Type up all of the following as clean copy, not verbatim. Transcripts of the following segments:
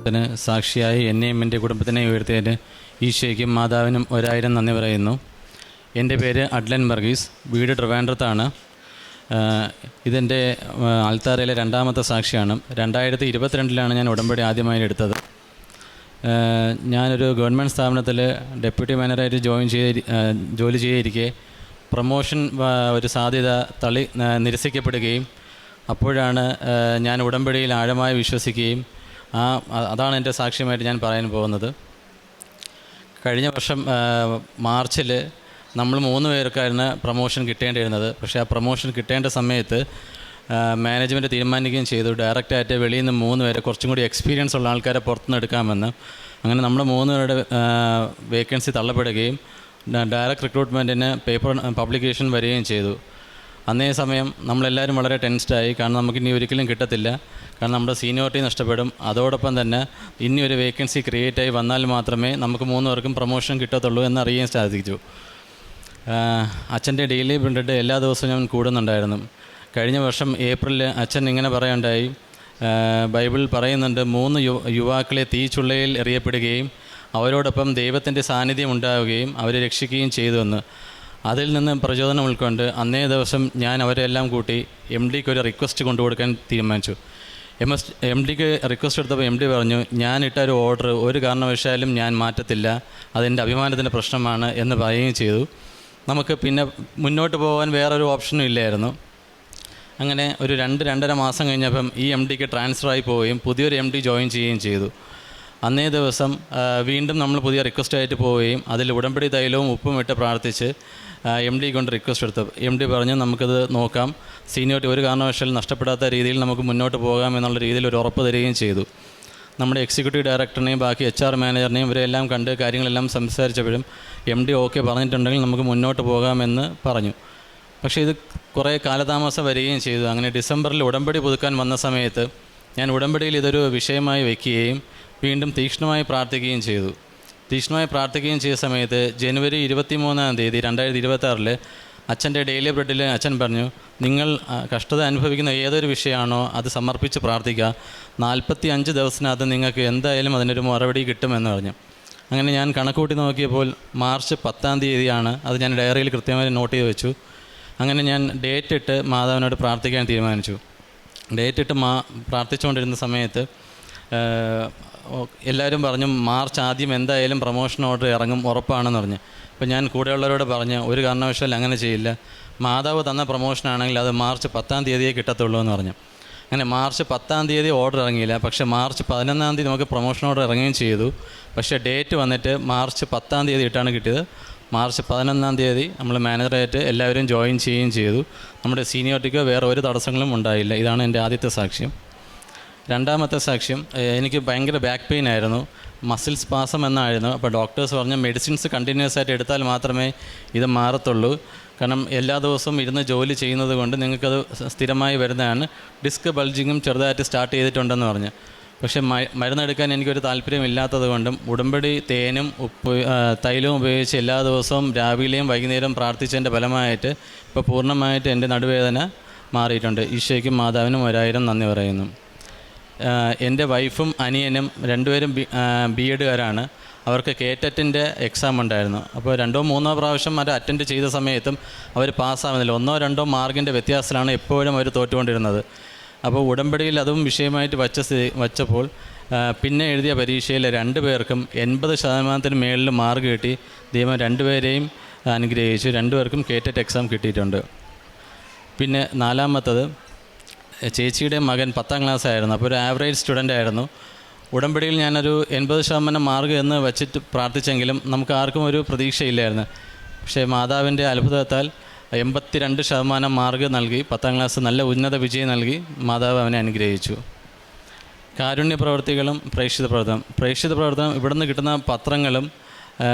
പ്രവർത്തനത്തിന് സാക്ഷിയായി എന്നെയും എൻ്റെ കുടുംബത്തിനെയും ഉയർത്തിയതിന് ഈശോയ്ക്കും മാതാവിനും 1000 നന്ദി പറയുന്നു. എൻ്റെ പേര് അഡ്ലൻ വർഗീസ്, വീട് ട്രിവാൻഡ്രത്താണ്. ഇതെൻ്റെ അൾത്താരയിലെ 2ാമത്തെ സാക്ഷിയാണ്. 2022 ഞാൻ ഉടമ്പടി ആദ്യമായി എടുത്തത്. ഞാനൊരു ഗവൺമെൻറ് സ്ഥാപനത്തിൽ ഡെപ്യൂട്ടി മാനേജറായിട്ട് ജോലി ചെയ്തിരിക്കെ പ്രൊമോഷൻ ഒരു സാധ്യത നിരസിക്കപ്പെടുകയും അപ്പോഴാണ് ഞാൻ ഉടമ്പടിയിൽ ആഴമായി വിശ്വസിക്കുകയും അതാണ് എൻ്റെ സാക്ഷ്യമായിട്ട് ഞാൻ പറയാൻ പോകുന്നത്. കഴിഞ്ഞ വർഷം മാർച്ചിൽ നമ്മൾ 3 പേർക്കായിരുന്നു പ്രൊമോഷൻ കിട്ടേണ്ടിയിരുന്നത്. പക്ഷേ ആ പ്രൊമോഷൻ കിട്ടേണ്ട സമയത്ത് മാനേജ്മെൻറ്റ് തീരുമാനിക്കുകയും ചെയ്തു, ഡയറക്റ്റായിട്ട് വെളിയിൽ നിന്ന് 3 പേരെ, കുറച്ചും കൂടി എക്സ്പീരിയൻസ് ഉള്ള ആൾക്കാരെ പുറത്തുനിന്ന് എടുക്കാമെന്ന്. അങ്ങനെ നമ്മൾ 3 പേരുടെ വേക്കൻസി തള്ളപ്പെടുകയും ഡയറക്റ്റ് റിക്രൂട്ട്മെൻറ്റിന് പേപ്പർ പബ്ലിക്കേഷൻ വരികയും ചെയ്തു. അന്നേ സമയം നമ്മളെല്ലാവരും വളരെ ടെൻസ്ഡായി. കാരണം നമുക്കിനി ഒരിക്കലും കിട്ടത്തില്ല, കാരണം നമ്മുടെ സീനിയോറിറ്റി നഷ്ടപ്പെടും. അതോടൊപ്പം തന്നെ ഇനി ഒരു വേക്കൻസി ക്രിയേറ്റായി വന്നാൽ മാത്രമേ നമുക്ക് 3 പേർക്കും പ്രൊമോഷൻ കിട്ടത്തുള്ളൂ എന്നറിയാൻ സാധിച്ചു. അച്ഛൻ്റെ ഡെയിലി ബ്രെഡ് എല്ലാ ദിവസവും ഞാൻ കൂടുന്നുണ്ടായിരുന്നു. കഴിഞ്ഞ വർഷം ഏപ്രിലിൽ അച്ഛൻ ഇങ്ങനെ പറയുണ്ടായി, ബൈബിളിൽ പറയുന്നുണ്ട്, 3 യുവാക്കളെ തീച്ചുള്ളയിൽ എറിയപ്പെടുകയും അവരോടൊപ്പം ദൈവത്തിൻ്റെ സാന്നിധ്യം ഉണ്ടാവുകയും അവരെ രക്ഷിക്കുകയും ചെയ്തുവെന്ന്. അതിൽ നിന്ന് പ്രചോദനം ഉൾക്കൊണ്ട് അന്നേ ദിവസം ഞാൻ അവരെല്ലാം കൂട്ടി MDക്ക് ഒരു റിക്വസ്റ്റ് കൊണ്ടുകൊടുക്കാൻ തീരുമാനിച്ചു. MDക്ക് റിക്വസ്റ്റ് എടുത്തപ്പോൾ MD പറഞ്ഞു, ഞാനിട്ട ഒരു ഓർഡർ ഒരു കാരണവശാലും ഞാൻ മാറ്റത്തില്ല, അതെൻ്റെ അഭിമാനത്തിൻ്റെ പ്രശ്നമാണ് എന്ന് പറയുകയും ചെയ്തു. നമുക്ക് പിന്നെ മുന്നോട്ട് പോകാൻ വേറൊരു ഓപ്ഷനും ഇല്ലായിരുന്നു. അങ്ങനെ ഒരു 2-2.5 മാസം കഴിഞ്ഞപ്പം ഈ MDക്ക് ട്രാൻസ്ഫറായി പോവുകയും പുതിയൊരു MD ജോയിൻ ചെയ്യുകയും ചെയ്തു. അന്നേ ദിവസം വീണ്ടും നമ്മൾ പുതിയ റിക്വസ്റ്റായിട്ട് പോവുകയും അതിൽ ഉടമ്പടി തൈലവും ഉപ്പും ഇട്ട് പ്രാർത്ഥിച്ച് MD കൊണ്ട് റിക്വസ്റ്റ് എടുത്തു. MD പറഞ്ഞു, നമുക്കത് നോക്കാം, സീനിയോറിറ്റി ഒരു കാരണവശാലും നഷ്ടപ്പെടാത്ത രീതിയിൽ നമുക്ക് മുന്നോട്ട് പോകാം എന്നുള്ള രീതിയിൽ ഒരു ഉറപ്പ് തരികയും ചെയ്തു. നമ്മുടെ എക്സിക്യൂട്ടീവ് ഡയറക്ടറിനെയും ബാക്കി HR മാനേജറിനെയും ഇവരെല്ലാം കണ്ട് കാര്യങ്ങളെല്ലാം സംസാരിച്ചപ്പോഴും MD ഓക്കെ പറഞ്ഞിട്ടുണ്ടെങ്കിൽ നമുക്ക് മുന്നോട്ട് പോകാമെന്ന് പറഞ്ഞു. പക്ഷേ ഇത് കുറേ കാലതാമസം വരികയും ചെയ്തു. അങ്ങനെ ഡിസംബറിൽ ഉടമ്പടി പുതുക്കാൻ വന്ന സമയത്ത് ഞാൻ ഉടമ്പടിയിൽ ഇതൊരു വിഷയമായി വയ്ക്കുകയും വീണ്ടും തീക്ഷ്ണമായി പ്രാർത്ഥിക്കുകയും ചെയ്തു. തീക്ഷ്ണമായി പ്രാർത്ഥിക്കുകയും ചെയ്ത സമയത്ത് ജനുവരി 23-ാം തീയതി 2026 അച്ഛൻ്റെ ഡെയിലി ബ്രെഡിൽ അച്ഛൻ പറഞ്ഞു, നിങ്ങൾ കഷ്ടത അനുഭവിക്കുന്ന ഏതൊരു വിഷയമാണോ അത് സമർപ്പിച്ച് പ്രാർത്ഥിക്കുക, 45 ദിവസത്തിനകത്ത് നിങ്ങൾക്ക് എന്തായാലും അതിനൊരു മറുപടി കിട്ടുമെന്ന് പറഞ്ഞു. അങ്ങനെ ഞാൻ കണക്കൂട്ടി നോക്കിയപ്പോൾ മാർച്ച് 10-ാം തീയതിയാണ്. അത് ഞാൻ ഡയറിയിൽ കൃത്യമായി നോട്ട് ചെയ്ത് വെച്ചു. അങ്ങനെ ഞാൻ ഡേറ്റ് ഇട്ട് മാതാവിനോട് പ്രാർത്ഥിക്കാൻ തീരുമാനിച്ചു. ഡേറ്റ് ഇട്ട് പ്രാർത്ഥിച്ചുകൊണ്ടിരുന്ന സമയത്ത് എല്ലാവരും പറഞ്ഞു, മാർച്ച് ആദ്യം എന്തായാലും പ്രൊമോഷൻ ഓർഡർ ഇറങ്ങും, ഉറപ്പാണെന്ന് പറഞ്ഞു. അപ്പോൾ ഞാൻ കൂടെയുള്ളവരോട് പറഞ്ഞു, ഒരു കാരണവശാലും അങ്ങനെ ചെയ്യില്ല, മാതാവ് തന്ന പ്രൊമോഷനാണെങ്കിൽ അത് മാർച്ച് 10-ാം തീയതിയേ കിട്ടത്തുള്ളൂ എന്ന് പറഞ്ഞു. അങ്ങനെ മാർച്ച് 10-ാം തീയതി ഓർഡർ ഇറങ്ങിയില്ല. പക്ഷേ മാർച്ച് 11-ാം തീയതി നമുക്ക് പ്രൊമോഷൻ ഓർഡർ ഇറങ്ങുകയും ചെയ്തു. പക്ഷേ ഡേറ്റ് വന്നിട്ട് മാർച്ച് 10-ാം തീയതി ഇട്ടാണ് കിട്ടിയത്. മാർച്ച് 11-ാം തീയതി നമ്മൾ മാനേജറായിട്ട് എല്ലാവരും ജോയിൻ ചെയ്യുകയും ചെയ്തു. നമ്മുടെ സീനിയോറിറ്റിക്കോ വേറെ ഒരു തടസ്സങ്ങളും ഉണ്ടായില്ല. ഇതാണ് എൻ്റെ ആദ്യത്തെ സാക്ഷ്യം. 2ാമത്തെ സാക്ഷ്യം, എനിക്ക് ഭയങ്കര ബാക്ക് പെയിൻ ആയിരുന്നു, മസിൽ സ്പാസം എന്നായിരുന്നു. അപ്പോൾ ഡോക്ടേഴ്സ് പറഞ്ഞു, മെഡിസിൻസ് കണ്ടിന്യൂസ് ആയിട്ട് എടുത്താൽ മാത്രമേ ഇത് മാറത്തുള്ളൂ, കാരണം എല്ലാ ദിവസവും ഇരുന്ന് ജോലി ചെയ്യുന്നത് കൊണ്ട് നിങ്ങൾക്കത് സ്ഥിരമായി വരുന്നതാണ്. ഡിസ്ക് ബൾജിങ്ങും ചെറുതായിട്ട് സ്റ്റാർട്ട് ചെയ്തിട്ടുണ്ടെന്ന് പറഞ്ഞു. പക്ഷേ മരുന്നെടുക്കാൻ എനിക്കൊരു താല്പര്യമില്ലാത്തത് കൊണ്ടും ഉടമ്പടി തേനും തൈലവും ഉപയോഗിച്ച് എല്ലാ ദിവസവും രാവിലെയും വൈകുന്നേരം പ്രാർത്ഥിച്ചതിൻ്റെ ഫലമായിട്ട് ഇപ്പോൾ പൂർണ്ണമായിട്ട് എൻ്റെ നടുവേദന മാറിയിട്ടുണ്ട്. ഈശോയ്ക്കും മാതാവിനും 1000 നന്ദി പറയുന്നു. എൻ്റെ വൈഫും അനിയനും 2 പേരും BEdകാരാണ്. അവർക്ക് കേറ്ററ്റിൻ്റെ എക്സാം ഉണ്ടായിരുന്നു. അപ്പോൾ 2-3 പ്രാവശ്യം അവർ അറ്റൻഡ് ചെയ്ത സമയത്തും അവർ പാസ്സാവുന്നില്ല. 1-2 മാർക്കിൻ്റെ വ്യത്യാസത്തിലാണ് എപ്പോഴും അവർ തോറ്റുകൊണ്ടിരുന്നത്. അപ്പോൾ ഉടമ്പടിയിൽ അതും വിഷയമായിട്ട് വച്ചപ്പോൾ പിന്നെ എഴുതിയ പരീക്ഷയിൽ 2 പേർക്കും 80% മേളിൽ മാർക്ക് കിട്ടി. ദൈവം 2 പേരെയും അനുഗ്രഹിച്ചു. 2 പേർക്കും കേറ്ററ്റ് എക്സാം കിട്ടിയിട്ടുണ്ട്. പിന്നെ 4ാമത്തത്, ചേച്ചിയുടെ മകൻ 10ാം ക്ലാസ് ആയിരുന്നു. അപ്പോൾ ഒരു ആവറേജ് സ്റ്റുഡൻ്റ് ആയിരുന്നു. ഉടമ്പടിയിൽ ഞാനൊരു 80% മാർക്ക് എന്ന് വെച്ചിട്ട് പ്രാർത്ഥിച്ചെങ്കിലും നമുക്ക് ആർക്കും ഒരു പ്രതീക്ഷയില്ലായിരുന്നു. പക്ഷേ മാതാവിൻ്റെ അത്ഭുതത്താൽ 82% മാർക്ക് നൽകി 10ാം ക്ലാസ് നല്ല ഉന്നത വിജയം നൽകി മാതാവ് അവനെ അനുഗ്രഹിച്ചു. കാരുണ്യ പ്രവർത്തികളും പ്രേക്ഷിത പ്രവർത്തനം ഇവിടുന്ന് കിട്ടുന്ന പത്രങ്ങളും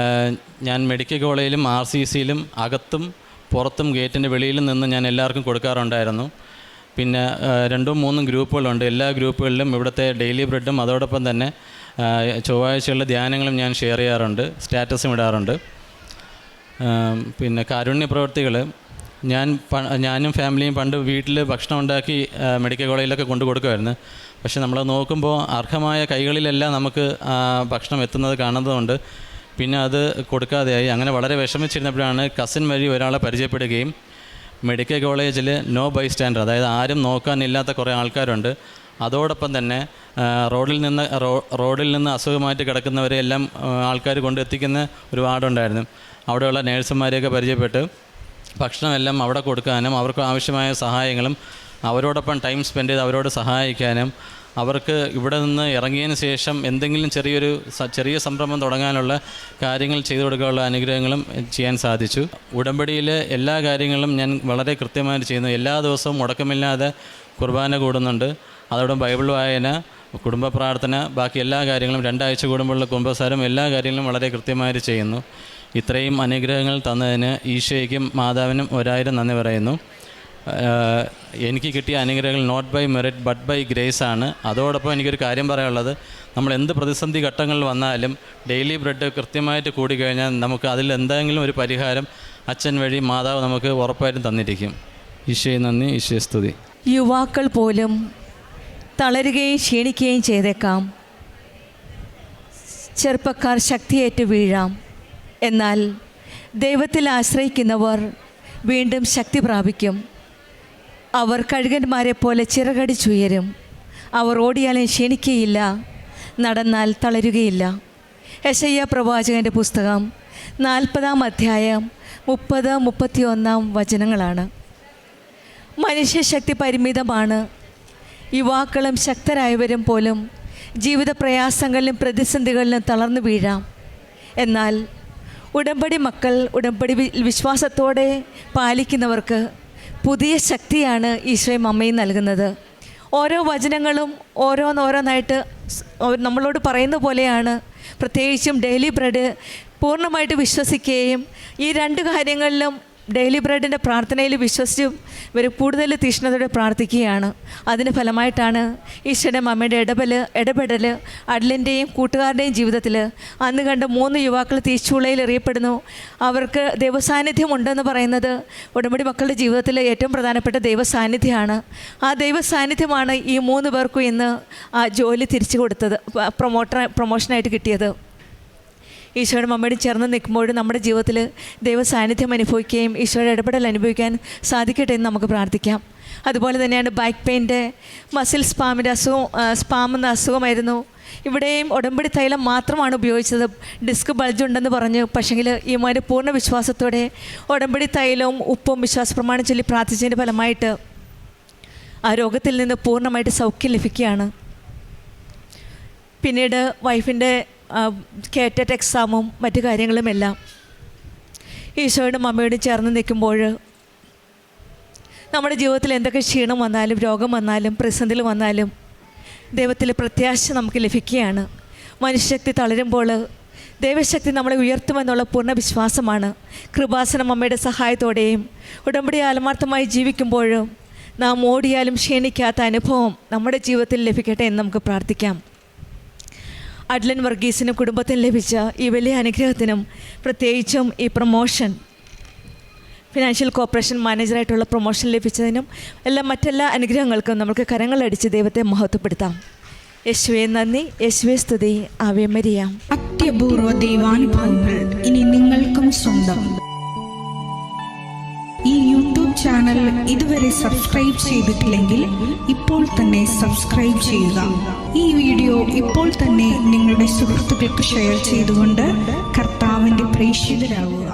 ഞാൻ മെഡിക്കൽ കോളേജിലും RCCയിലും അകത്തും പുറത്തും ഗേറ്റിൻ്റെ വെളിയിലും നിന്ന് ഞാൻ എല്ലാവർക്കും കൊടുക്കാറുണ്ടായിരുന്നു. പിന്നെ 2-3 ഗ്രൂപ്പുകളുണ്ട്. എല്ലാ ഗ്രൂപ്പുകളിലും ഇവിടുത്തെ ഡെയിലി ബ്രെഡും അതോടൊപ്പം തന്നെ ചൊവ്വാഴ്ചയുള്ള ധ്യാനങ്ങളും ഞാൻ ഷെയർ ചെയ്യാറുണ്ട്, സ്റ്റാറ്റസും ഇടാറുണ്ട്. പിന്നെ കാരുണ്യ പ്രവർത്തികൾ ഞാനും ഫാമിലിയും പണ്ട് വീട്ടിൽ ഭക്ഷണം ഉണ്ടാക്കി മെഡിക്കൽ കോളേജിലൊക്കെ കൊണ്ടു കൊടുക്കുമായിരുന്നു. പക്ഷെ നമ്മൾ നോക്കുമ്പോൾ അർഹമായ കൈകളിലെല്ലാം നമുക്ക് ഭക്ഷണം എത്തുന്നത് കാണുന്നതുകൊണ്ട് പിന്നെ അത് കൊടുക്കാതെയായി. അങ്ങനെ വളരെ വിഷമിച്ചിരുന്നപ്പോഴാണ് കസിൻ വഴി ഒരാളെ പരിചയപ്പെടുകയും മെഡിക്കൽ കോളേജിൽ നോ ബൈസ്റ്റാൻഡർ, അതായത് ആരും നോക്കാനില്ലാത്ത കുറേ ആൾക്കാരുണ്ട്, അതോടൊപ്പം തന്നെ റോഡിൽ നിന്ന് അസുഖമായിട്ട് കിടക്കുന്നവരെ എല്ലാം ആൾക്കാർ കൊണ്ടെത്തിക്കുന്ന ഒരു വാർഡുണ്ടായിരുന്നു. അവിടെയുള്ള നേഴ്സുമാരെയൊക്കെ പരിചയപ്പെട്ട് ഭക്ഷണമെല്ലാം അവിടെ കൊടുക്കാനും അവർക്ക് ആവശ്യമായ സഹായങ്ങളും അവരോടൊപ്പം ടൈം സ്പെൻഡ് ചെയ്ത് അവരോട് സഹായിക്കാനും അവർക്ക് ഇവിടെ നിന്ന് ഇറങ്ങിയതിന് ശേഷം എന്തെങ്കിലും ചെറിയ സംരംഭം തുടങ്ങാനുള്ള കാര്യങ്ങൾ ചെയ്തു കൊടുക്കാനുള്ള അനുഗ്രഹങ്ങളും ചെയ്യാൻ സാധിച്ചു. ഉടമ്പടിയിൽ എല്ലാ കാര്യങ്ങളും ഞാൻ വളരെ കൃത്യമായിട്ട് ചെയ്യുന്നു. എല്ലാ ദിവസവും മുടക്കമില്ലാതെ കുർബാന കൂടുന്നുണ്ട്. അതോടൊപ്പം ബൈബിൾ വായന, കുടുംബ പ്രാർത്ഥന, ബാക്കി എല്ലാ കാര്യങ്ങളും 2 ആഴ്ച കൂടുമ്പോഴുള്ള കുംഭസാരം, എല്ലാ കാര്യങ്ങളും വളരെ കൃത്യമായിട്ട് ചെയ്യുന്നു. ഇത്രയും അനുഗ്രഹങ്ങൾ തന്നതിന് ഈശോയ്ക്കും മാതാവിനും 1000 നന്ദി പറയുന്നു. എനിക്ക് കിട്ടിയ അനുഗ്രഹങ്ങൾ not by merit but by grace ആണ്. അതോടൊപ്പം എനിക്കൊരു കാര്യം പറയാനുള്ളത്, നമ്മൾ എന്ത് പ്രതിസന്ധി ഘട്ടങ്ങളിൽ വന്നാലും ഡെയിലി ബ്രെഡ് കൃത്യമായിട്ട് കൂടിക്കഴിഞ്ഞാൽ നമുക്ക് അതിൽ എന്തെങ്കിലും ഒരു പരിഹാരം അച്ഛൻ വഴി മാതാവ് നമുക്ക് ഉറപ്പായിട്ടും തന്നിരിക്കും. ഈശോയെ നന്ദി, ഈശോയെ സ്തുതി. യുവാക്കൾ പോലും തളരുകയും ക്ഷീണിക്കുകയും ചെയ്തേക്കാം. ചെറുപ്പക്കാർ ശക്തിയേറ്റ് വീഴാം. എന്നാൽ ദൈവത്തിൽ ആശ്രയിക്കുന്നവർ വീണ്ടും ശക്തി പ്രാപിക്കും. അവർ കഴുകന്മാരെ പോലെ ചിറകടിച്ചുയരും. അവർ ഓടിയാലും ക്ഷീണിക്കുകയില്ല, നടന്നാൽ തളരുകയില്ല. യെശയ്യാ പ്രവാചകൻ്റെ പുസ്തകം 40-ാം അധ്യായം 30-31 വചനങ്ങളാണ്. മനുഷ്യശക്തി പരിമിതമാണ്. യുവാക്കളും ശക്തരായവരും പോലും ജീവിത പ്രയാസങ്ങളിലും പ്രതിസന്ധികളിലും തളർന്നു വീഴാം. എന്നാൽ ഉടമ്പടി മക്കൾ ഉടമ്പടി വിശ്വാസത്തോടെ പാലിക്കുന്നവർക്ക് പുതിയ ശക്തിയാണ് ഈശോയും അമ്മയും നൽകുന്നത്. ഓരോ വചനങ്ങളും ഓരോന്നായിട്ട് നമ്മളോട് പറയുന്ന പോലെയാണ്. പ്രത്യേകിച്ചും ഡെയിലി ബ്രെഡ് പൂർണ്ണമായിട്ട് വിശ്വസിക്കുകയും ഈ 2 കാര്യങ്ങളിലും ഡെയിലി ബ്രെഡിൻ്റെ പ്രാർത്ഥനയിൽ വിശ്വസിച്ചും ഇവർ കൂടുതൽ തീഷ്ണതയോടെ പ്രാർത്ഥിക്കുകയാണ്. അതിന് ഫലമായിട്ടാണ് ഈശോയുടെ അമ്മയുടെ ഇടപെടൽ അഡ്ലിൻ്റെയും കൂട്ടുകാരുടെയും ജീവിതത്തിൽ അന്ന് കണ്ട 3 യുവാക്കൾ തീച്ചൂളയിൽ എറിയപ്പെടുന്നു. അവർക്ക് ദൈവസാന്നിധ്യം ഉണ്ടെന്ന് പറയുന്നത് ഉടമ്പടി മക്കളുടെ ജീവിതത്തിൽ ഏറ്റവും പ്രധാനപ്പെട്ട ദൈവസാന്നിധ്യമാണ്. ആ ദൈവസാന്നിധ്യമാണ് ഈ 3 പേർക്കും ഇന്ന് ആ ജോലി തിരിച്ചു കൊടുത്തത്, പ്രൊമോഷനായിട്ട് കിട്ടിയത്. ഈശോയുടെ അമ്മയോട് ചേർന്ന് നിൽക്കുമ്പോഴും നമ്മുടെ ജീവിതത്തിൽ ദൈവ സാന്നിധ്യം അനുഭവിക്കുകയും ഈശോയുടെ ഇടപെടൽ അനുഭവിക്കാൻ സാധിക്കട്ടെ എന്ന് നമുക്ക് പ്രാർത്ഥിക്കാം. അതുപോലെ തന്നെയാണ് ബാക്ക് പെയിൻ്റെ മസിൽ സ്പാം എന്ന അസുഖമായിരുന്നു. ഇവിടെയും ഉടമ്പടി തൈലം മാത്രമാണ് ഉപയോഗിച്ചത്. ഡിസ്ക് ബൾജ് ഉണ്ടെന്ന് പറഞ്ഞു. പക്ഷേങ്കിൽ ഈ മോൻ്റെ പൂർണ്ണ വിശ്വാസത്തോടെ ഉടമ്പടി തൈലവും ഉപ്പും വിശ്വാസപ്രമാണം ചൊല്ലി പ്രാർത്ഥിച്ചതിൻ്റെ ഫലമായിട്ട് ആ രോഗത്തിൽ നിന്ന് പൂർണ്ണമായിട്ട് സൗഖ്യം ലഭിക്കുകയാണ്. പിന്നീട് വൈഫിൻ്റെ കേറ്ററ്റ് എക്സാമും മറ്റു കാര്യങ്ങളുമെല്ലാം ഈശോയുടെ അമ്മയോടും ചേർന്ന് നിൽക്കുമ്പോൾ നമ്മുടെ ജീവിതത്തിൽ എന്തൊക്കെ ക്ഷീണം വന്നാലും രോഗം വന്നാലും പ്രതിസന്ധികൾ വന്നാലും ദൈവത്തിൽ പ്രത്യാശ നമുക്ക് ലഭിക്കുകയാണ്. മനുഷ്യശക്തി തളരുമ്പോൾ ദൈവശക്തി നമ്മളെ ഉയർത്തുമെന്നുള്ള പൂർണ്ണ വിശ്വാസമാണ്. കൃപാസനം അമ്മയുടെ സഹായത്തോടെയും ഉടമ്പടി ആത്മാർത്ഥമായി ജീവിക്കുമ്പോഴും നാം ഓടിയാലും ക്ഷീണിക്കാത്ത അനുഭവം നമ്മുടെ ജീവിതത്തിൽ ലഭിക്കട്ടെ എന്ന് നമുക്ക് പ്രാർത്ഥിക്കാം. അഡ്ലൻ വർഗീസിനും കുടുംബത്തിന് ലഭിച്ച ഈ വലിയ അനുഗ്രഹത്തിനും പ്രത്യേകിച്ചും ഈ പ്രൊമോഷൻ ഫിനാൻഷ്യൽ കോർപ്പറേഷൻ മാനേജറായിട്ടുള്ള പ്രൊമോഷൻ ലഭിച്ചതിനും മറ്റെല്ലാ അനുഗ്രഹങ്ങൾക്കും നമുക്ക് കരങ്ങളടിച്ച് ദൈവത്തെ മഹത്വപ്പെടുത്താം. യേശുവേ നന്ദി, യേശുവേ സ്തുതി, ആവേ മരിയ. അത്യപൂർവ ദൈവാനുഭവങ്ങൾ ഇനി നിങ്ങൾക്കും സ്വന്തം. ഈ യൂട്യൂബ് ചാനൽ ഇതുവരെ സബ്സ്ക്രൈബ് ചെയ്തിട്ടില്ലെങ്കിൽ ഇപ്പോൾ തന്നെ സബ്സ്ക്രൈബ് ചെയ്യുക. ഈ വീഡിയോ ഇപ്പോൾ തന്നെ നിങ്ങളുടെ സുഹൃത്തുക്കൾക്ക് ഷെയർ ചെയ്തുകൊണ്ട് കർത്താവിൻ്റെ പ്രേക്ഷിതരാകുക.